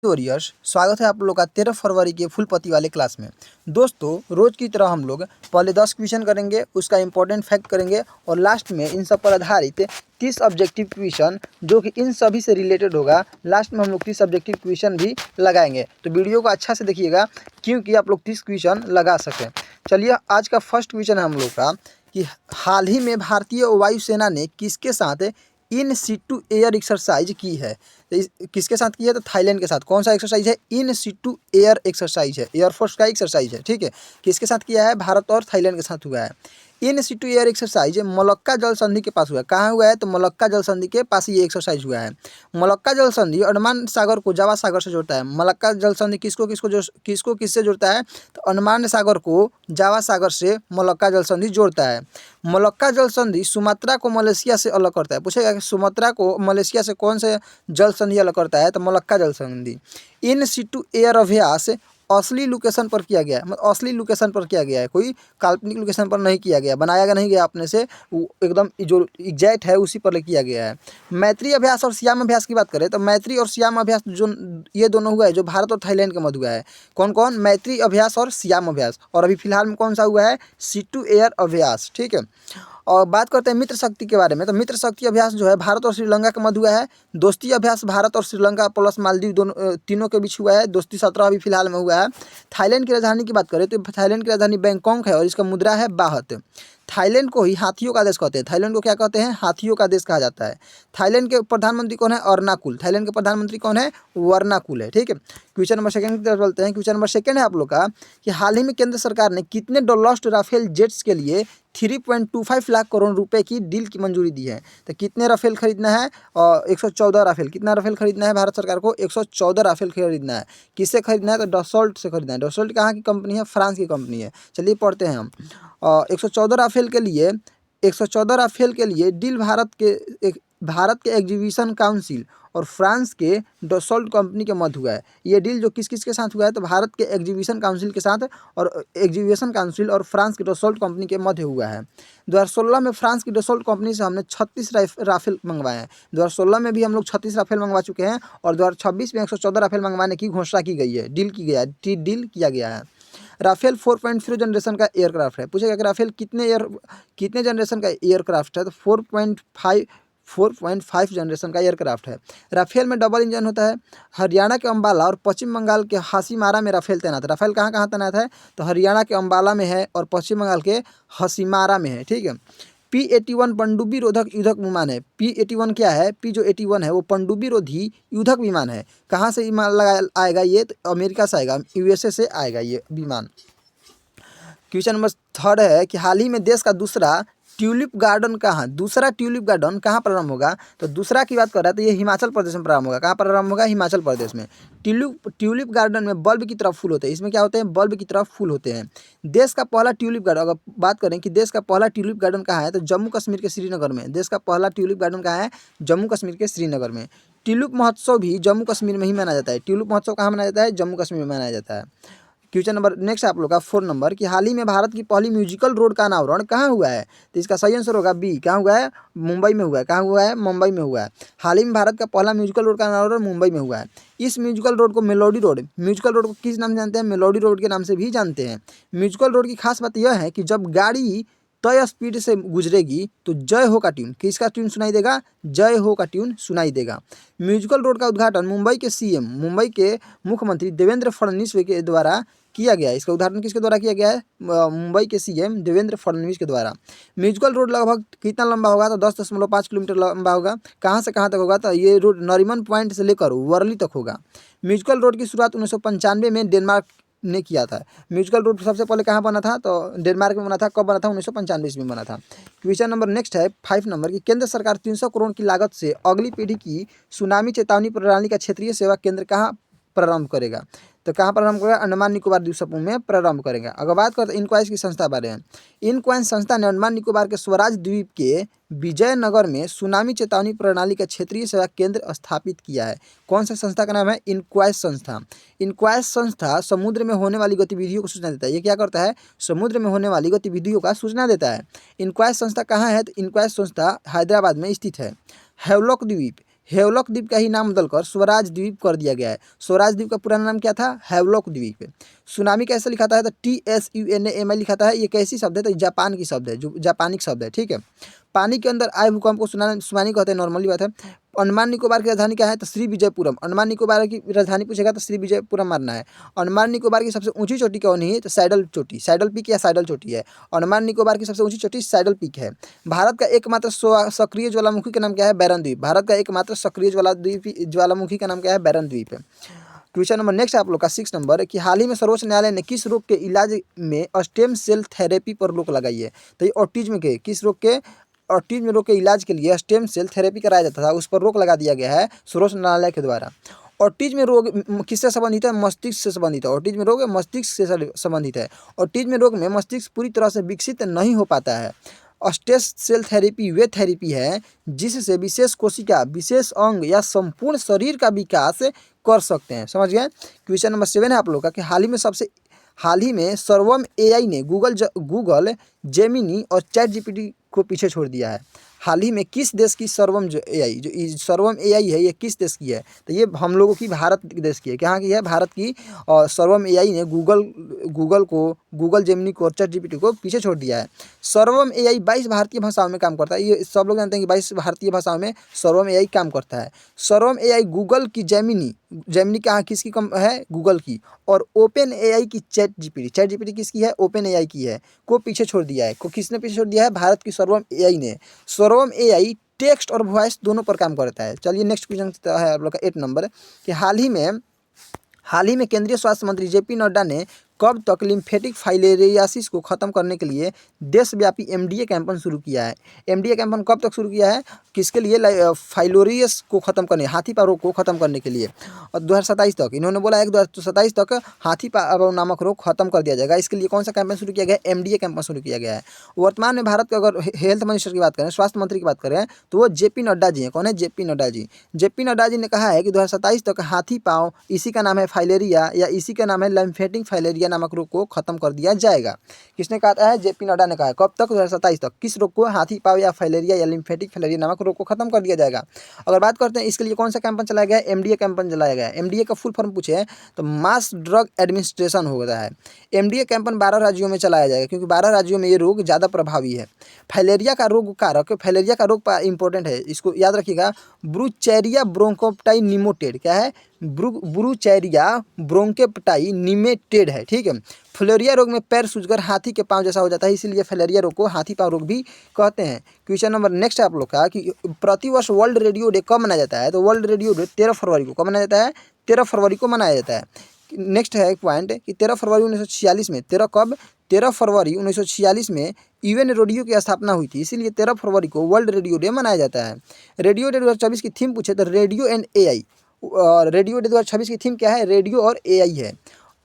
Warriors, स्वागत है आप लोग का 13 फरवरी के फुल पति वाले क्लास में। दोस्तों, रोज की तरह हम लोग पहले 10 क्वेश्चन करेंगे, उसका इंपॉर्टेंट फैक्ट करेंगे और लास्ट में इन सब पर आधारित 30 ऑब्जेक्टिव क्वेश्चन जो कि इन सभी से रिलेटेड होगा। लास्ट में हम लोग 30 ऑब्जेक्टिव क्वेश्चन भी लगाएंगे, तो वीडियो को अच्छा से देखिएगा क्योंकि आप लोग 30 क्वेश्चन लगा सकें। चलिए, आज का फर्स्ट क्वेश्चन है हम लोग का कि हाल ही में भारतीय वायुसेना ने किसके साथ इन सिटू एयर एक्सरसाइज की है। तो किसके साथ की है? तो थाईलैंड के साथ। कौन सा एक्सरसाइज है? इन सिटू एयर एक्सरसाइज है, एयरफोर्स का एक्सरसाइज है। ठीक है, किसके साथ किया है? भारत और थाईलैंड के साथ हुआ है। इन सिटू एयर एक्सरसाइज मलक्का जल संधि के पास हुआ है। कहाँ हुआ है? तो मलक्का जल संधि के पास ये एक्सरसाइज हुआ है। मलक्का जल संधि अंडमान सागर को जावा सागर से जोड़ता है। मलक्का जल संधि किसको किससे जोड़ता है? तो अंडमान सागर को जावा सागर से मलक्का जल संधि जोड़ता है। मलक्का जल संधि सुमात्रा को मलेशिया से अलग करता है। पूछेगा कि सुमात्रा को मलेशिया से कौन से जल संधि अलग करता है? तो मलक्का जल संधि। इन सिटू एयर अभ्यास असली लोकेशन पर किया गया है, मतलब असली लोकेशन पर किया गया है, कोई काल्पनिक लोकेशन पर नहीं किया गया, बनाया नहीं गया अपने से, वो एकदम जो एग्जैक्ट है उसी पर किया गया है। मैत्री अभ्यास और सियाम अभ्यास की बात करें तो मैत्री और सियाम अभ्यास जो ये दोनों हुआ है जो भारत और थाईलैंड के मध्य हुआ है। कौन कौन? मैत्री अभ्यास और सियाम अभ्यास। और अभी फिलहाल में कौन सा हुआ है? सिटू एयर अभ्यास। ठीक है, और बात करते हैं मित्र शक्ति के बारे में। तो मित्र शक्ति अभ्यास जो है भारत और श्रीलंका के मध्य हुआ है। दोस्ती अभ्यास भारत और श्रीलंका प्लस मालदीव दोनों तीनों के बीच हुआ है। दोस्ती 17 अभी फिलहाल में हुआ है। थाईलैंड की राजधानी की बात करें तो थाईलैंड की राजधानी बैंकॉक है और इसका मुद्रा है बाहत। थाईलैंड को ही हाथियों का देश कहते हैं। थाईलैंड को क्या कहते हैं? हाथियों का देश कहा जाता है। थाईलैंड के प्रधानमंत्री कौन है? अर्नाकुल। थाईलैंड के प्रधानमंत्री कौन है? वर्नाकुल है। ठीक है, क्वेश्चन नंबर सेकंड की तरफ चलते हैं। क्वेश्चन नंबर सेकंड है आप लोग का कि हाल ही में केंद्र सरकार ने कितने डॉलर्स राफेल जेट्स के लिए 3.25 लाख करोड़ रुपए की डील की मंजूरी दी है। तो कितने राफेल खरीदना है? और 114 राफेल। कितना राफेल खरीदना है भारत सरकार को? 114 राफेल खरीदना है। किससे खरीदना है? तो डसॉल्ट से खरीदना है। डसॉल्ट कहाँ की कंपनी है? फ्रांस की कंपनी है। चलिए पढ़ते हैं हम। 114 राफेल के लिए 114 राफेल के लिए डील भारत के एग्जीबिशन काउंसिल और फ्रांस के डसॉल्ट कंपनी के मध्य हुआ है। ये डील जो किस किस के साथ हुआ है? तो भारत के एग्जीबिशन काउंसिल के साथ और एग्जीबिशन काउंसिल और फ्रांस की डसॉल्ट कंपनी के मध्य हुआ है। 2016 में फ्रांस की डसॉल्ट कंपनी से हमने 36 राफेल मंगवाए हैं। 2016 में भी हम लोग 36 राफेल मंगवा चुके हैं और 2026 में 114 राफेल मंगवाने की घोषणा की गई है, डील किया गया है। राफेल 4.0 जनरेशन का एयरक्राफ्ट है। पूछेगा कि राफेल कितने जनरेशन का एयरक्राफ्ट है? तो 4.5 जनरेशन का एयरक्राफ्ट है। राफेल में डबल इंजन होता है। हरियाणा के अंबाला और पश्चिम बंगाल के हासीमारा में राफेल तैनात है। राफेल कहाँ कहाँ तैनात है? तो हरियाणा के अंबाला में है और पश्चिम बंगाल के हासीमारा में है। ठीक है, P-81 पनडुब्बी रोधक युद्धक विमान है। P-81 क्या है? P जो 81 है वो पनडुब्बी रोधी युद्धक विमान है। कहाँ से विमान आएगा ये? तो अमेरिका से आएगा, USA से आएगा ये विमान। क्वेश्चन नंबर थर्ड है कि हाल ही में देश का दूसरा ट्यूलिप गार्डन कहाँ प्रारंभ होगा? तो दूसरा की बात कर रहा है तो ये हिमाचल प्रदेश में प्रारंभ होगा। कहाँ प्रारंभ होगा? हिमाचल प्रदेश में। ट्यूलिप गार्डन में बल्ब की तरफ फूल होते हैं। इसमें क्या होते हैं? बल्ब की तरफ फूल होते हैं। देश का पहला ट्यूलिप गार्डन, अगर बात करें कि देश का पहला ट्यूलिप गार्डन कहाँ है, तो जम्मू कश्मीर के श्रीनगर में। देश का पहला ट्यूलिप गार्डन कहाँ है? जम्मू कश्मीर के श्रीनगर में। ट्यूलिप महोत्सव भी जम्मू कश्मीर में ही मनाया जाता है। ट्यूलिप महोत्सव कहाँ मनाया जाता है? जम्मू कश्मीर में मनाया जाता है। क्वेश्चन नंबर नेक्स्ट आप लोग का 4 नंबर कि हाल ही में भारत की पहली म्यूजिकल रोड का अनावरण कहाँ हुआ है? तो इसका सही आंसर होगा बी। कहाँ हुआ है? मुंबई में हुआ है। कहाँ हुआ है? मुंबई में हुआ है। हाल ही में भारत का पहला म्यूजिकल रोड का अनावरण मुंबई में हुआ है। इस म्यूजिकल रोड को म्यूजिकल रोड को किस नाम से जानते हैं? मेलोडी रोड के नाम से भी जानते हैं। म्यूजिकल रोड की खास बात यह है कि जब गाड़ी तय स्पीड से गुजरेगी तो जय हो का ट्यून, किसका ट्यून सुनाई देगा? जय हो का ट्यून सुनाई देगा। म्यूजिकल रोड का उद्घाटन मुंबई के मुख्यमंत्री देवेंद्र फडणवीस के द्वारा किया गया है। इसका उदाहरण किसके द्वारा किया गया है? मुंबई के CM देवेंद्र फडणवीस के द्वारा। म्यूजिकल रोड लगभग कितना लंबा होगा? तो 10.5 किलोमीटर लंबा होगा। कहाँ से कहाँ तक होगा? तो ये रोड नरीमन पॉइंट से लेकर वर्ली तक होगा। म्यूजिकल रोड की शुरुआत 1995 में डेनमार्क ने किया था। म्यूजिकल रोड सबसे पहले कहाँ बना था? तो डेनमार्क में बना था। कब बना था? 1995 में बना था। क्वेश्चन नंबर नेक्स्ट है 5 नंबर की केंद्र सरकार 300 करोड़ की लागत से अगली पीढ़ी की सुनामी चेतावनी प्रणाली का क्षेत्रीय सेवा केंद्र कहाँ प्रारंभ करेगा? तो कहाँ प्रारंभ करेगा? अंडमान निकोबार द्वीप समूह में प्रारंभ करेगा। अगर बात करते हैं इनक्वाइस की संस्था बारे में, इनक्वाइस संस्था ने अंडमान निकोबार के स्वराज द्वीप के विजयनगर में सुनामी चेतावनी प्रणाली का क्षेत्रीय सेवा केंद्र स्थापित किया है। कौन सा संस्था का नाम है? इनक्वाइस संस्था। इनक्वाइस संस्था समुद्र में होने वाली गतिविधियों को सूचना देता है। ये क्या करता है? समुद्र में होने वाली गतिविधियों का सूचना देता है। इनक्वाइस संस्था कहाँ है? तो इनक्वाइस संस्था हैदराबाद में स्थित है। हेवलॉक द्वीप का ही नाम बदलकर स्वराज द्वीप कर दिया गया है। स्वराज द्वीप का पुराना नाम क्या था? हेवलॉक द्वीप। सुनामी कैसे लिखाता है? तो TSUNAMI लिखाता है। ये कैसी शब्द है? तो जापान की शब्द है, जो जापानिक शब्द है, ठीक है। पानी के अंदर आए भूकंप को सुनामी कहते हैं, नॉर्मली बात है। अंडमान निकोबार की राजधानी क्या है? तो श्री विजयपुरम। अंडमान निकोबार की राजधानी पूछेगा तो श्री विजयपुरम मानना है। अंडमान निकोबार की सबसे ऊंची चोटी कौन है? तो सैडल चोटी, सैडल पीक या सैडल चोटी है। अंडमान निकोबार की सबसे ऊंची चोटी सैडल पीक है। भारत का एकमात्र सक्रिय ज्वालामुखी का नाम क्या है? बैरन द्वीप। भारत का एकमात्र सक्रिय ज्वालामुखी का नाम क्या है? बैरन द्वीप है। क्वेश्चन नंबर नेक्स्ट आप लोग का 6 नंबर कि हाल ही में सर्वोच्च न्यायालय ने किस रोग के इलाज में स्टेम सेल थेरेपी पर रोक लगाई है? तो ये ऑटिज्म के किस रोग के? ऑटिज्म रोग के इलाज के लिए स्टेम सेल थेरेपी कराया जाता था, उस पर रोक लगा दिया गया है सर्वोच्च न्यायालय के द्वारा। ऑटिज्म रोग किससे संबंधित है? मस्तिष्क से संबंधित है। ऑटिज्म रोग मस्तिष्क से संबंधित है। ऑटिज्म रोग में मस्तिष्क पूरी तरह से विकसित नहीं हो पाता है। स्टेम सेल थेरेपी वे थेरेपी है जिससे विशेष कोशिका, विशेष अंग या संपूर्ण शरीर का विकास कर सकते हैं। समझ गए? क्वेश्चन नंबर 7 है आप लोग का कि हाल ही में सर्वम एआई ने गूगल जेमिनी और चैट जीपीटी को पीछे छोड़ दिया है। हाल ही में किस देश की सर्वम सर्वम एआई है, ये किस देश की है? तो ये हम लोगों की भारत देश की है। कहाँ की है? भारत की। और सर्वम एआई ने गूगल जेमिनी को और चैट जीपीटी को पीछे छोड़ दिया है। सर्वम एआई 22 भारतीय भाषाओं में काम करता है। ये सब लोग जानते हैं कि 22 भारतीय भाषाओं में सर्वम एआई काम करता है। सर्वम एआई गूगल की जेमिनी कहाँ किसकी कम है? गूगल की। और ओपन एआई की चैट जीपीटी किसकी है? ओपन एआई की है, को पीछे छोड़ दिया है। को किसने पीछे छोड़ दिया है? भारत की सर्वम एआई ने। सर्वम एआई टेक्स्ट और वॉइस दोनों पर काम करता है। चलिए नेक्स्ट क्वेश्चन है आप लोग का 8 नंबर कि हाल ही में केंद्रीय स्वास्थ्य मंत्री जेपी नड्डा ने कब तक लिम्फेटिक फाइलेरियासिस को खत्म करने के लिए देशव्यापी एमडीए कैंपेन शुरू किया है? एमडीए कैंपेन कब तक शुरू किया है? किसके लिए? फाइलोरियस को खत्म करने, हाथी पाँव रोग को खत्म करने के लिए। और 2027 तक इन्होंने बोला है कि 2027 तक हाथी पाँव नामक रोग खत्म कर दिया जाएगा। इसके लिए कौन सा कैंपेन शुरू किया गया है? एमडीए कैंपेन शुरू किया गया है। वर्तमान में भारत के अगर हेल्थ मिनिस्टर की बात करें, स्वास्थ्य मंत्री की बात करें, तो वो जेपी नड्डा जी हैं। कौन है? जेपी नड्डा जी। जेपी नड्डा जी ने कहा है कि 2027 तक हाथी पाँव, इसी का नाम है फाइलेरिया या इसी का नाम है लिम्फेटिक फाइलेरिया नामक रोग को खत्म कर दिया जाएगा। किसने कहा है? जेपी नड्डा ने कहा है। कब तक? 2027 तक। किस रोग को? हाथी पाँव या फाइलेरिया या लिम्फेटिक फाइलेरिया नामक रोग को खत्म कर दिया जाएगा। अगर बात करते हैं इसके लिए कौन सा कैंपेन चलाया गया है? एमडीए कैंपेन चलाया गया है। एमडीए का फुल फॉर्म पूछे तो मास ड्रग एडमिनिस्ट्रेशन होता है। एमडीए कैंपेन 12 राज्यों में चलाया जाएगा क्योंकि 12 राज्यों में ये रोग ज़्यादा प्रभावी है। फाइलेरिया का रोग कारक, फाइलेरिया का रोग इंपॉर्टेंट है, इसको याद रखिएगा। ब्रूचेरिया ब्रोंकोप्टाई निमोटेड क्या है? ब्रूचेरिया ब्रोंकोप्टाई निमेटेड है, ठीक है। फाइलेरिया रोग में पैर सूजकर हाथी के पाँव जैसा हो जाता है, इसीलिए फाइलेरिया रोग को हाथी पाँव रोग भी कहते हैं। क्वेश्चन नंबर नेक्स्ट है आप लोग का कि प्रतिवर्ष वर्ल्ड रेडियो डे कब मनाया जाता है? तो वर्ल्ड रेडियो डे 13 फरवरी को। कब मनाया जाता है? 13 फरवरी को मनाया जाता है। नेक्स्ट है एक पॉइंट कि 13 फरवरी 1946 में 13 फरवरी 1946 में यूएन रेडियो की स्थापना हुई थी, इसीलिए 13 फरवरी को वर्ल्ड रेडियो डे मनाया जाता है। रेडियो डे 2024 की थीम पूछे तो radio and AI. Radio day 2026 की थीम क्या है? रेडियो और एआई है।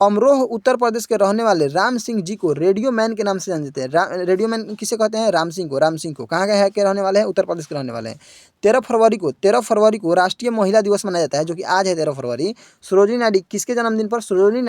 अमरोह उत्तर प्रदेश के रहने वाले राम सिंह जी को रेडियो मैन के नाम से जानते हैं। रेडियो मैन किसे कहते हैं? राम सिंह को। कहाँ के रहने वाले हैं? उत्तर प्रदेश के रहने वाले हैं। 13 फरवरी को राष्ट्रीय महिला दिवस मनाया जाता है, जो कि आज है 13 फरवरी। सरोजिनी नायडू किसके जन्मदिन पर? सरोजिनी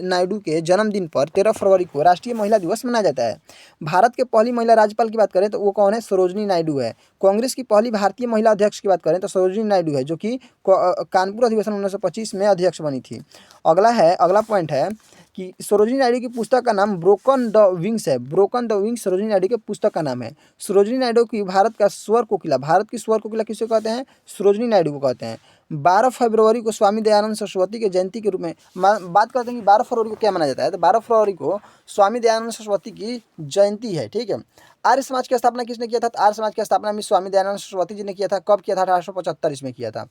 नायडू के जन्मदिन पर 13 फरवरी को राष्ट्रीय महिला दिवस मनाया जाता है। भारत के पहली महिला राज्यपाल की बात करें तो वो कौन है? सरोजिनी नायडू है। कांग्रेस की पहली भारतीय महिला अध्यक्ष की बात करें तो सरोजिनी नायडू है, जो कि कानपुर अधिवेशन 1925 में अध्यक्ष बनी थी। अगला पॉइंट है कि सरोजिनी नायडू की पुस्तक का नाम ब्रोकन द विंग्स है। Broken the wings Sarojini Naidu की पुस्तक का नाम है। सरोजिनी नायडू की भारत की स्वर कोकिला किसे कहते हैं? सरोजिनी नायडू को कहते हैं। 12 फरवरी को स्वामी दयानंद सरस्वती के जयंती के रूप में बात करते हैं कि 12 फरवरी को क्या मनाया जाता है? तो 12 फरवरी को स्वामी दयानंद सरस्वती की जयंती है, ठीक है। आर्य समाज की स्थापना किसने किया था? आर्य समाज की स्थापना में स्वामी दयानंद सरस्वती जी ने किया था। कब किया था? 1875 में किया था।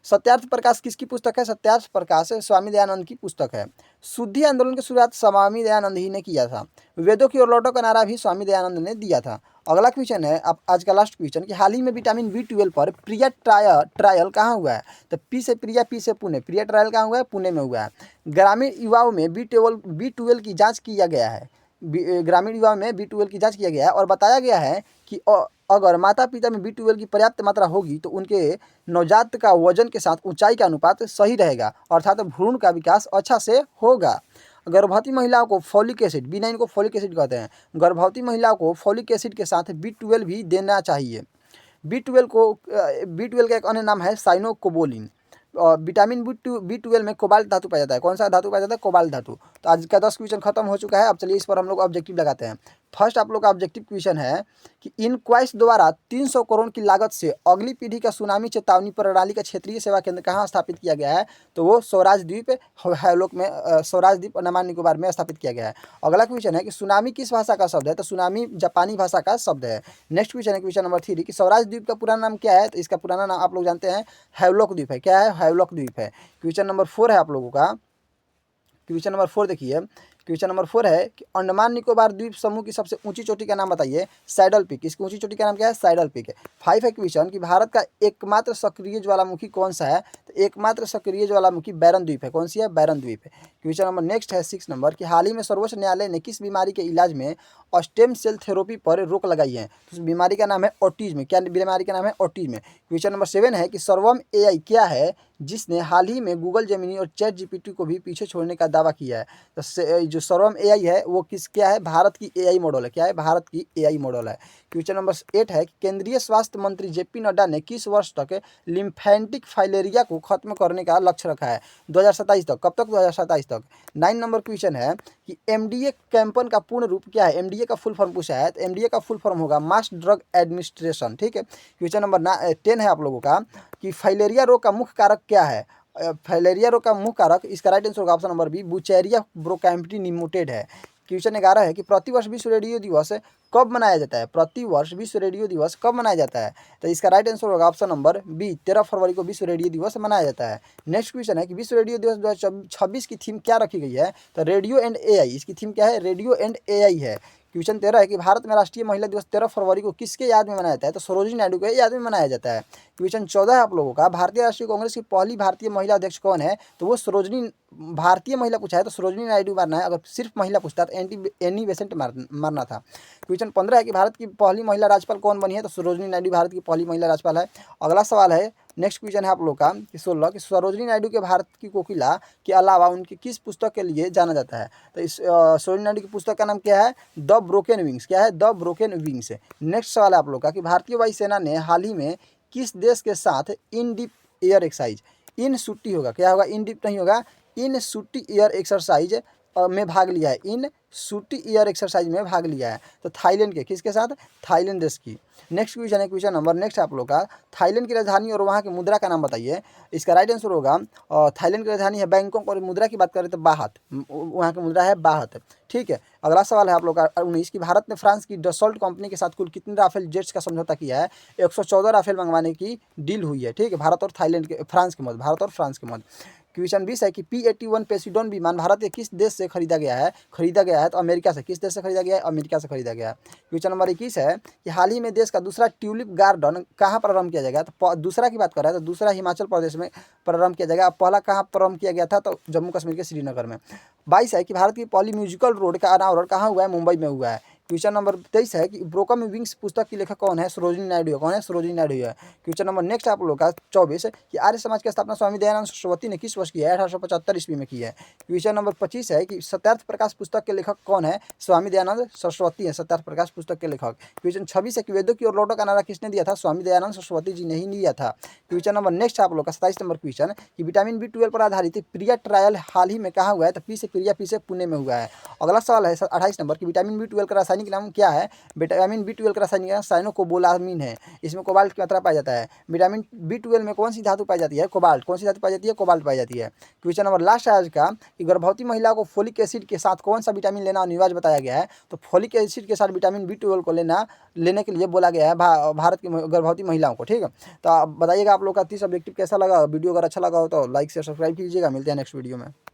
सत्यार्थ प्रकाश किसकी पुस्तक है? सत्यार्थ प्रकाश स्वामी दयानंद की पुस्तक है। शुद्धि आंदोलन की शुरुआत स्वामी दयानंद ही ने किया था। वेदों की ओर लौटो का नारा भी स्वामी दयानंद ने दिया था। अगला क्वेश्चन है अब आज का लास्ट क्वेश्चन कि हाल ही में विटामिन B12 पर प्रिया ट्रायल कहाँ हुआ है? तो पी से प्रिया, पी से पुणे। प्रिया ट्रायल कहाँ हुआ है? पुणे में हुआ है। ग्रामीण युवाओं में B12 की जाँच किया गया है। ग्रामीण युवाओं में B12 की जाँच किया गया है और बताया गया है कि अगर माता पिता में B12 की पर्याप्त मात्रा होगी तो उनके नवजात का वजन के साथ ऊंचाई का अनुपात सही रहेगा, अर्थात भ्रूण का विकास अच्छा से होगा। गर्भवती महिलाओं को फॉलिक एसिड, B9 को फॉलिक एसिड कहते हैं, गर्भवती महिलाओं को फॉलिक एसिड के साथ B12 भी देना चाहिए। B12 का एक अन्य नाम है साइनोकोबोलिन। और विटामिन B12 में कोबाल्ट धातु पाया जाता है। कौन सा धातु पाया जाता है? कोबाल्ट धातु। तो आज का 10 क्वेश्चन खत्म हो चुका है। अब चलिए इस पर हम लोग ऑब्जेक्टिव लगाते हैं। फर्स्ट आप लोग का ऑब्जेक्टिव क्वेश्चन है कि इनक्वाइस द्वारा 300 करोड़ की लागत से अगली पीढ़ी का सुनामी चेतावनी प्रणाली का क्षेत्रीय सेवा केंद्र कहाँ स्थापित किया गया है? तो वो स्वराज द्वीप हैवलॉक में स्वराज द्वीप अंडमान निकोबार में स्थापित किया गया है। अगला क्वेश्चन है कि सुनामी किस भाषा का शब्द है? तो सुनामी जापानी भाषा का शब्द है। नेक्स्ट क्वेश्चन है क्वेश्चन नंबर 3 कि स्वराज द्वीप का पुराना नाम क्या है? तो इसका पुराना नाम आप लोग जानते हैं हैवलॉक द्वीप है। क्या है? हैवलॉक द्वीप है। क्वेश्चन नंबर 4 है आप लोगों का। क्वेश्चन नंबर 4 देखिए। क्वेश्चन नंबर 4 है कि अंडमान निकोबार द्वीप समूह की सबसे ऊंची चोटी का नाम बताइए। Saddle peak. इसकी ऊंची चोटी का नाम क्या है? Saddle peak. 5 है क्वेश्चन कि भारत का एकमात्र सक्रिय ज्वालामुखी कौन सा है? तो एकमात्र सक्रिय ज्वालामुखी बैरन द्वीप है। कौन सी है? बैरन द्वीप है। क्वेश्चन नंबर नेक्स्ट है 6 नंबर कि हाल ही में सर्वोच्च न्यायालय ने किस बीमारी के इलाज में स्टेम सेल थेरेपी पर रोक लगाई है? तो उस बीमारी का नाम है ऑटिज्म। क्या बीमारी का नाम है? ऑटिज्म। क्वेश्चन नंबर 7 है कि सर्वम एआई क्या है जिसने हाल ही में गूगल जेमिनी और चैट जीपीटी को भी पीछे छोड़ने का दावा किया है? तो जो सर्वम एआई है वो क्या है? भारत की एआई मॉडल है। क्या है? भारत की एआई मॉडल है। क्वेश्चन नंबर 8 है कि केंद्रीय स्वास्थ्य मंत्री जेपी नड्डा ने किस वर्ष तक लिम्फेटिक फाइलेरिया को खत्म करने का लक्ष्य रखा है? 2027 तक। कब तक? 2027 तक। 9 नंबर क्वेश्चन है कि एमडीए कैंपन का पूर्ण रूप क्या है? एमडीए का फुल फॉर्म पूछा है। तो एमडीए का फुल फॉर्म होगा मास ड्रग एडमिनिस्ट्रेशन। ठीक है। क्वेश्चन नंबर 10 है आप लोगों का कि फाइलेरिया रोग का मुख्य कारक क्या है? फाइलेरिया रोग का मुख्य कारक, इसका राइट आंसर होगा ऑप्शन नंबर बी, बुचेरिया ब्रोकैम्पटी निमोटेड है। क्वेश्चन 11 है कि प्रतिवर्ष विश्व रेडियो दिवस कब मनाया जाता है? प्रतिवर्ष विश्व रेडियो दिवस कब मनाया जाता है? तो इसका राइट आंसर होगा ऑप्शन नंबर बी, 13 फरवरी को विश्व रेडियो दिवस मनाया जाता है। नेक्स्ट क्वेश्चन है कि विश्व रेडियो दिवस 2026 की थीम क्या रखी गई है? तो रेडियो एंड एआई। इसकी थीम क्या है? रेडियो एंड एआई है। क्वेश्चन 13 है कि भारत में राष्ट्रीय महिला दिवस 13 फरवरी को किसके याद में मनाया जाता है? तो सरोजिनी नायडू के याद में मनाया जाता है। क्वेश्चन 14 है आप लोगों का, भारतीय राष्ट्रीय कांग्रेस की पहली भारतीय महिला अध्यक्ष कौन है? तो वो सरोजिनी, भारतीय महिला पूछा है तो सरोजिनी नायडू मारना है। अगर सिर्फ महिला पूछता तो एनी बेसेंट मारना था। क्वेश्चन 15 है कि भारत की पहली महिला राज्यपाल कौन बनी है? तो सरोजिनी नायडू भारत की पहली महिला राज्यपाल है। अगला सवाल है, नेक्स्ट क्वेश्चन है आप लोग का कि 16 कि सरोजिनी नायडू के भारत की कोकिला के अलावा उनकी किस पुस्तक के लिए जाना जाता है? तो इस सरोजिनी नायडू की पुस्तक का नाम क्या है? The broken wings. क्या है? The broken wings. नेक्स्ट सवाल है आप लोग का कि भारतीय वायुसेना ने हाल ही में किस देश के साथ इन डीप एयर एक्सरसाइज, इन सूटी होगा, क्या होगा? इन डीप नहीं होगा, इन सूटी एयर एक्सरसाइज में भाग लिया है। इन सूटी एयर एक्सरसाइज में भाग लिया है। तो थाईलैंड के, किसके साथ? थाईलैंड देश की। नेक्स्ट क्वेश्चन है क्वेश्चन नंबर नेक्स्ट आप लोग का, थाईलैंड की राजधानी और वहाँ की मुद्रा का नाम बताइए। इसका राइट आंसर होगा थाईलैंड की राजधानी है बैंकॉक और मुद्रा की बात करें तो बाहत, वहाँ की मुद्रा है बाहत। ठीक है। अगला सवाल है आप लोग का 19 कि भारत ने फ्रांस की डसॉल्ट कंपनी के साथ कुल कितने राफेल जेट्स का समझौता किया है? 114 राफेल मंगवाने की डील हुई है। ठीक है। भारत और थाईलैंड के, फ्रांस के मध्य, भारत और फ्रांस के मध्य। क्वेश्चन 20 है कि P-81 पेसिडोन विमान भारत के किस देश से खरीदा गया है? खरीदा गया है तो अमेरिका से। किस देश से खरीदा गया है? अमेरिका से खरीदा गया है। क्वेश्चन नंबर 21 है कि हाल ही में देश का दूसरा ट्यूलिप गार्डन कहाँ प्रारंभ किया जाएगा? तो दूसरा की बात कर रहा है तो दूसरा हिमाचल प्रदेश में प्रारंभ किया जाएगा। पहला कहाँ प्रारंभ किया गया था? तो जम्मू कश्मीर के श्रीनगर में। 22 है कि भारत की पहली म्यूजिकल रोड का अनावरण कहाँ हुआ है? मुंबई में हुआ है। क्वेश्चन नंबर 23 है कि ब्रोकन विंग्स पुस्तक की लेखक कौन है? सरोजिनी नायडू है। कौन है? सरोजिनी नायडू है। क्वेश्चन नंबर नेक्स्ट आप लोग का 24 कि आर्य समाज की स्थापना स्वामी दयानंद सरस्वती ने किस वर्ष की है? 1875 ईस्वी में की है। क्वेश्चन नंबर 25 है कि सत्यार्थ प्रकाश पुस्तक के लेखक कौन है? स्वामी दयानंद सरस्वती है सत्यार्थ प्रकाश पुस्तक के लेखक। क्वेश्चन 26 है कि वेदों की ओर लौटो का नारा किसने दिया था? स्वामी दयानंद सरस्वती जी ने ही दिया था। क्वेश्चन नंबर नेक्स्ट आप लोग का 27 नंबर क्वेश्चन कि विटामिन B12 पर आधारित प्रिया ट्रायल हाल ही में कहाँ हुआ है? तो पी से प्रिया, पी से पुणे में हुआ है। अगला सवाल है 28 नंबर कि विटामिन B12 का रासायनिक नाम क्या है? विटामिन B12 का रासायनिक नाम साइनोकोबालामिन है। इसमें कोबाल्ट की मात्रा पाया जाता है। विटामिन B12 में कौन सी धातु पाई जाती है? कोबाल्ट। कौन सी धातु पाई जाती है? कोबाल्ट पाई जाती है। क्वेश्चन नंबर लास्ट है आज का कि गर्भवती महिला को फोलिक एसिड के साथ कौन सा विटामिन लेना अनिवार्य बताया गया है? तो फोलिक एसिड के साथ विटामिन B12 को लेने के लिए बोला गया है भारत की गर्भवती महिलाओं को। ठीक है। तो बताइएगा आप लोग का 30 ऑब्जेक्टिव कैसा लगा। वीडियो अगर अच्छा लगा हो तो लाइक से सब्सक्राइब कीजिएगा। मिलते हैं नेक्स्ट वीडियो में।